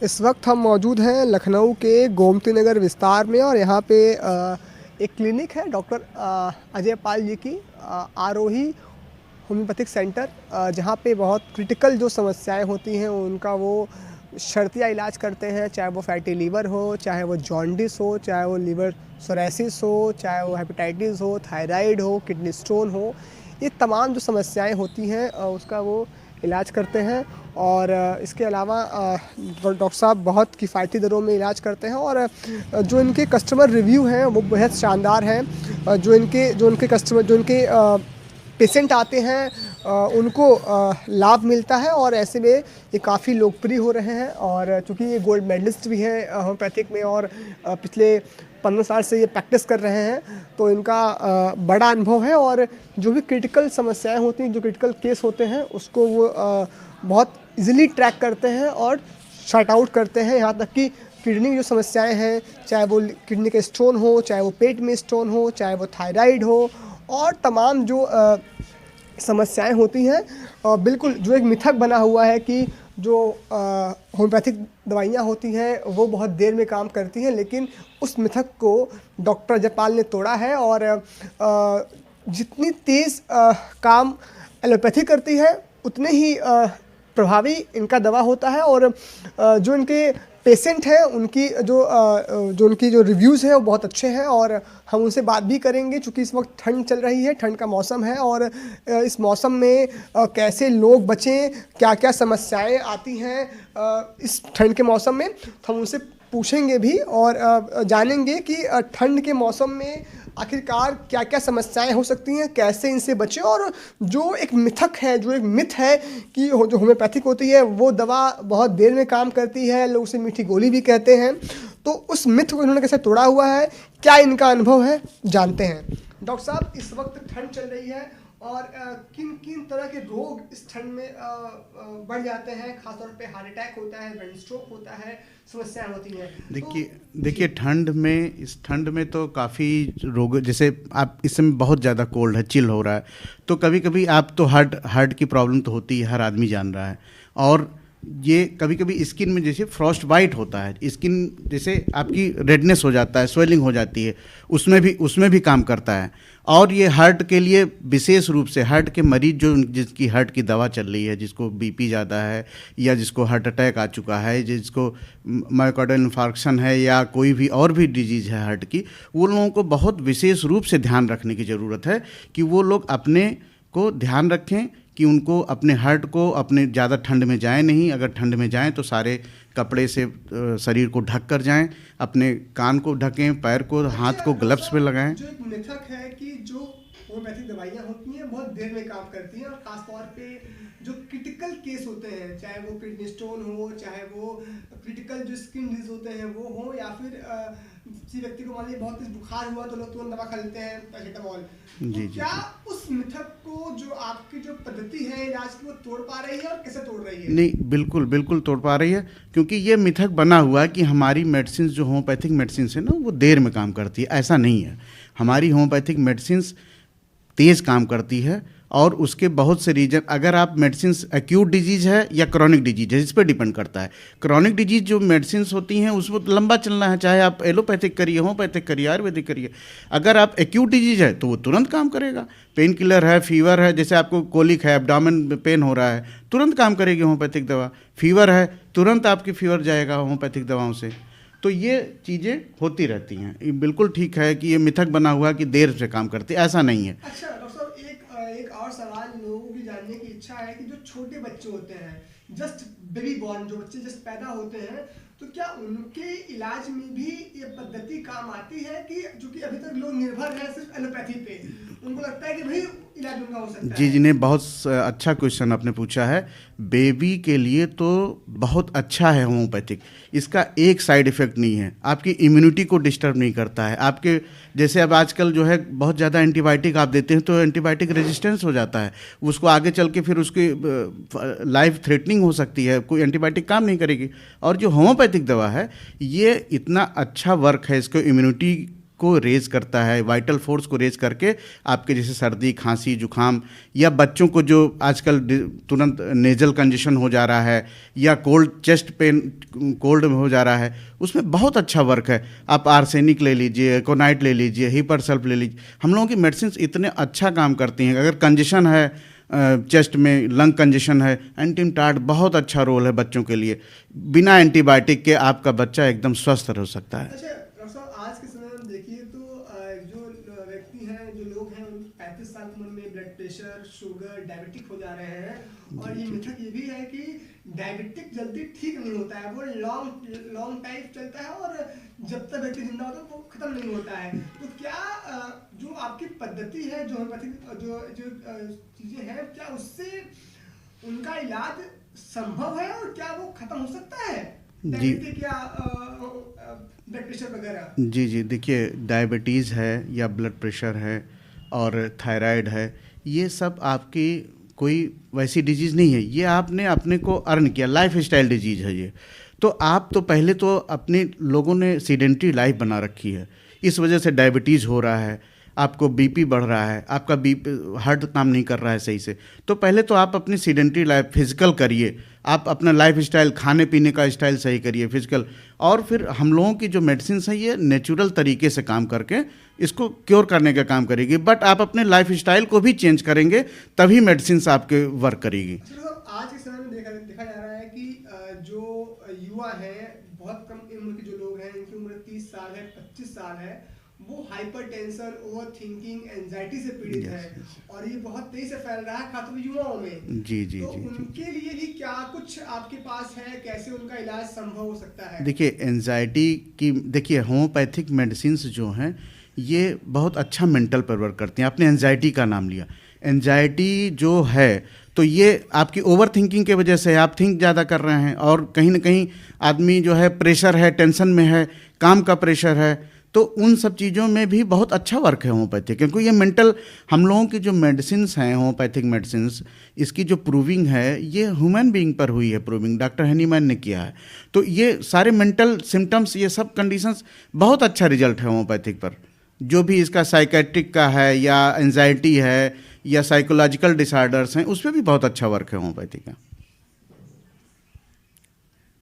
इस वक्त हम मौजूद हैं लखनऊ के गोमती नगर विस्तार में और यहाँ पे एक क्लिनिक है डॉक्टर अजय पाल जी की आरोही होम्योपैथिक सेंटर, जहाँ पे बहुत क्रिटिकल जो समस्याएं होती हैं उनका वो शर्तिया इलाज करते हैं। चाहे वो फैटी लीवर हो, चाहे वो जॉन्डिस हो, चाहे वो लीवर सोरेसिस हो, चाहे वो हेपेटाइटिस हो, थायराइड हो, किडनी स्टोन हो, ये तमाम जो समस्याएं होती हैं उसका वो इलाज करते हैं। और इसके अलावा डॉक्टर साहब बहुत किफ़ायती दरों में इलाज करते हैं और जो इनके कस्टमर रिव्यू हैं वो बेहद शानदार हैं। जो इनके कस्टमर, जो इनके पेशेंट आते हैं उनको लाभ मिलता है और ऐसे में ये काफ़ी लोकप्रिय हो रहे हैं। और चूँकि ये गोल्ड मेडलिस्ट भी हैं होम्योपैथिक में और पिछले 15 साल से ये प्रैक्टिस कर रहे हैं, तो इनका बड़ा अनुभव है। और जो भी क्रिटिकल समस्याएं होती हैं, जो क्रिटिकल केस होते हैं, उसको वो बहुत इजीली ट्रैक करते हैं और शॉर्ट आउट करते हैं। यहाँ तक कि किडनी की जो समस्याएं हैं, चाहे वो किडनी का स्टोन हो, चाहे वो पेट में स्टोन हो, चाहे वो थायराइड हो, और तमाम जो समस्याएं होती हैं, बिल्कुल जो एक मिथक बना हुआ है कि जो होम्योपैथिक दवाइयाँ होती हैं वो बहुत देर में काम करती हैं, लेकिन उस मिथक को डॉक्टर जयपाल ने तोड़ा है। और जितनी तेज़ काम एलोपैथी करती है उतने ही प्रभावी इनका दवा होता है। और जो इनके पेशेंट हैं उनकी जो रिव्यूज़ हैं वो बहुत अच्छे हैं और हम उनसे बात भी करेंगे। चूँकि इस वक्त ठंड चल रही है, ठंड का मौसम है और इस मौसम में कैसे लोग बचें, क्या क्या समस्याएं आती हैं इस ठंड के मौसम में, तो हम उनसे पूछेंगे भी और जानेंगे कि ठंड के मौसम में आखिरकार क्या क्या समस्याएं हो सकती हैं, कैसे इनसे बचें। और जो एक मिथक है, जो एक मिथ है कि जो होम्योपैथिक होती है वो दवा बहुत देर में काम करती है, लोग उसे मीठी गोली भी कहते हैं, तो उस मिथ को इन्होंने कैसे तोड़ा हुआ है, क्या इनका अनुभव है, जानते हैं। डॉक्टर साहब, इस वक्त ठंड चल रही है और किन किन तरह के रोग इस ठंड में बढ़ जाते हैं, खासतौर पे हार्ट अटैक होता है, ब्रेन स्ट्रोक होता है, समस्याएं होती हैं। देखिए इस ठंड में तो काफ़ी रोग, जैसे आप इस समय बहुत ज़्यादा कोल्ड है, चिल हो रहा है, तो कभी कभी आप तो हार्ट की प्रॉब्लम तो होती है, हर आदमी जान रहा है। और ये कभी कभी स्किन में जैसे फ्रॉस्ट बाइट होता है, स्किन जैसे आपकी रेडनेस हो जाता है, स्वेलिंग हो जाती है, उसमें भी काम करता है। और ये हार्ट के लिए विशेष रूप से हार्ट के मरीज जिसकी हार्ट की दवा चल रही है, जिसको बीपी ज़्यादा है या जिसको हार्ट अटैक आ चुका है, जिसको मायोकार्डियल इन्फार्क्शन है या कोई भी और भी डिजीज़ है हार्ट की, वो लोगों को बहुत विशेष रूप से ध्यान रखने की ज़रूरत है कि वो लोग अपने को ध्यान रखें कि उनको अपने हार्ट को अपने ज़्यादा ठंड में जाएं नहीं। अगर ठंड में जाएं तो सारे कपड़े से शरीर को ढक कर जाएं, अपने कान को ढकें, पैर को, हाथ को ग्लव्स पे लगाएं। जो एक मिथक है कि जो होम्योपैथिक दवाइयाँ होती हैं बहुत देर में काम करती हैं और ख़ासतौर पे जो क्रिटिकल केस होते हैं, चाहे वो किडनी स्टोन हो, चाहे वो क्रिटिकल जो स्किन डिजीज होते हैं वो हो, या फिर किसी व्यक्ति को मान लीजिए बहुत तेज बुखार हुआ तो लोग तुरंत दवा खा लेते हैं पैरासिटामॉल, तो क्या उस मिथक को जो आपकी जो पद्धति है इलाज की वो तोड़ पा रही है और कैसे तोड़ रही है? नहीं, बिल्कुल तोड़ पा रही है, क्योंकि ये मिथक बना हुआ है कि हमारी मेडिसिन जो होम्योपैथिक मेडिसिन है ना वो देर में काम करती है। ऐसा नहीं है, हमारी होम्योपैथिक मेडिसिन तेज़ काम करती है और उसके बहुत से रीजन, अगर आप मेडिसिन एक्यूट डिजीज़ है या क्रॉनिक डिजीज है, इस पर डिपेंड करता है। क्रॉनिक डिजीज जो मेडिसिन होती हैं उसमें तो लंबा चलना है, चाहे आप एलोपैथिक करिए, होम्योपैथिक करिए, आयुर्वेदिक करिए। अगर आप एक्यूट डिजीज है तो वो तुरंत काम करेगा। पेन किलर है, फीवर है, जैसे आपको कोलिक है, एब्डोमेन पेन हो रहा है, तुरंत काम करेगी होम्योपैथिक दवा। फीवर है, तुरंत आपकी फीवर जाएगा होम्योपैथिक दवाओं से। तो ये चीज़ें होती रहती हैं। ये बिल्कुल ठीक है कि ये मिथक बना हुआ कि देर से काम करती है, ऐसा नहीं है। अच्छा डॉक्टर साहब, एक और सवाल लोगों की जानने की इच्छा है कि जो छोटे बच्चे होते हैं, जस्ट बेबी बॉर्न, जो बच्चे जस्ट पैदा होते हैं, तो क्या उनके इलाज में भी ये पद्धति काम आती है कि चूंकि अभी तक लोग निर्भर हैं सिर्फ एलोपैथी पे, उनको लगता है कि भाई इलाज उनका हो सकता है? जी ने बहुत अच्छा क्वेश्चन आपने पूछा है। बेबी के लिए तो बहुत अच्छा है होम्योपैथिक, इसका एक साइड इफ़ेक्ट नहीं है, आपकी इम्यूनिटी को डिस्टर्ब नहीं करता है। आपके जैसे अब आजकल जो है बहुत ज़्यादा एंटीबायोटिक आप देते हैं तो एंटीबायोटिक रेजिस्टेंस हो जाता है, उसको आगे चल के फिर उसकी लाइफ थ्रेटनिंग हो सकती है, कोई एंटीबायोटिक काम नहीं करेगी। और जो होम्योपैथिक दवा है ये इतना अच्छा वर्क है, इसको इम्यूनिटी को रेज करता है, वाइटल फोर्स को रेज करके आपके जैसे सर्दी, खांसी, जुकाम, या बच्चों को जो आजकल तुरंत नेजल कंजेशन हो जा रहा है या कोल्ड चेस्ट पेन कोल्ड में हो जा रहा है, उसमें बहुत अच्छा वर्क है। आप आर्सेनिक ले लीजिए, एकोनाइट ले लीजिए, हिपरसल्फ ले लीजिए। हम लोगों की मेडिसिन इतने अच्छा काम करती हैं। अगर कंजेशन है चेस्ट में, लंग कंजेशन है, एंटीमटाड बहुत अच्छा रोल है बच्चों के लिए। बिना एंटीबायोटिक के आपका बच्चा एकदम स्वस्थ रह सकता है। अच्छा डॉक्टर साहब, आज के समय में देखिए तो जो व्यक्ति हैं, जो लोग हैं, 35 साल की उम्र में ब्लड प्रेशर, शुगर, डायबिटिक हो जा रहे हैं। और ये मिथक ये भी है कि डायबिटिक जल्दी ठीक नहीं होता है, वो लॉन्ग टाइम चलता है और जब तक व्यक्ति जिंदा होता है वो खत्म नहीं होता है। तो क्या जो आपकी पद्धति है, जो होम्योपैथिक जो चीजें हैं, क्या उससे उनका इलाज संभव है और क्या वो खत्म हो सकता है, डायबिटिक या ब्लड प्रेशर वगैरह? जी जी, देखिए डायबिटीज़ है या ब्लड प्रेशर है और थायराइड है, ये सब आपकी कोई वैसी डिजीज़ नहीं है। ये आपने अपने को अर्न किया, लाइफ स्टाइल डिजीज़ है ये। तो आप तो पहले तो अपने लोगों ने सीडेंट्री लाइफ बना रखी है, इस वजह से डायबिटीज़ हो रहा है, आपको बीपी बढ़ रहा है, आपका बीपी हार्ट काम नहीं कर रहा है सही से। तो पहले तो आप अपनी सीडेंट्री लाइफ फिजिकल करिए, आप अपना लाइफ स्टाइल, खाने पीने का स्टाइल सही करिए फिजिकल। और फिर हम लोगों की जो मेडिसिन है ये नेचुरल तरीके से काम करके इसको क्योर करने का काम करेगी। बट आप अपने लाइफ स्टाइल को भी चेंज करेंगे तभी मेडिसिन आपके वर्क करेगी। आज के समय में देखा जा रहा है कि जो युवा है, बहुत कम उम्र के जो लोग हैं, इनकी उम्र 30 साल है, 25 साल है, वो हाइपरटेंशन, ओवर थिंकिंग, एंजाइटी से पीड़ित है। और ये बहुत तेजी से फैल रहा है, खासकर युवाओं में। जी जी तो जी उनके लिए भी क्या कुछ आपके पास है, कैसे उनका इलाज संभव हो सकता है? देखिए एंजाइटी की, देखिए होम्योपैथिक मेडिसिन जो हैं ये बहुत अच्छा मेंटल पर वर्क करती हैं। आपने एंजाइटी का नाम लिया, एंजाइटी जो है तो ये आपकी ओवर थिंकिंग के वजह से आप थिंक ज़्यादा कर रहे हैं और कहीं ना कहीं आदमी जो है प्रेशर है, टेंशन में है, काम का प्रेशर है। तो उन सब चीज़ों में भी बहुत अच्छा वर्क है होम्योपैथिक, क्योंकि ये मेंटल, हम लोगों की जो मेडिसिन्स हैं होम्योपैथिक मेडिसिन्स, इसकी जो प्रूविंग है ये ह्यूमन बीइंग पर हुई है, प्रूविंग डॉक्टर हनीमैन ने किया है। तो ये सारे मेंटल सिम्टम्स, ये सब कंडीशंस, बहुत अच्छा रिजल्ट है होम्योपैथिक पर। जो भी इसका साइकेट्रिक का है या एंजाइटी है या साइकोलॉजिकल डिसऑर्डर्स हैं, उस पर भी बहुत अच्छा वर्क है होम्योपैथी का।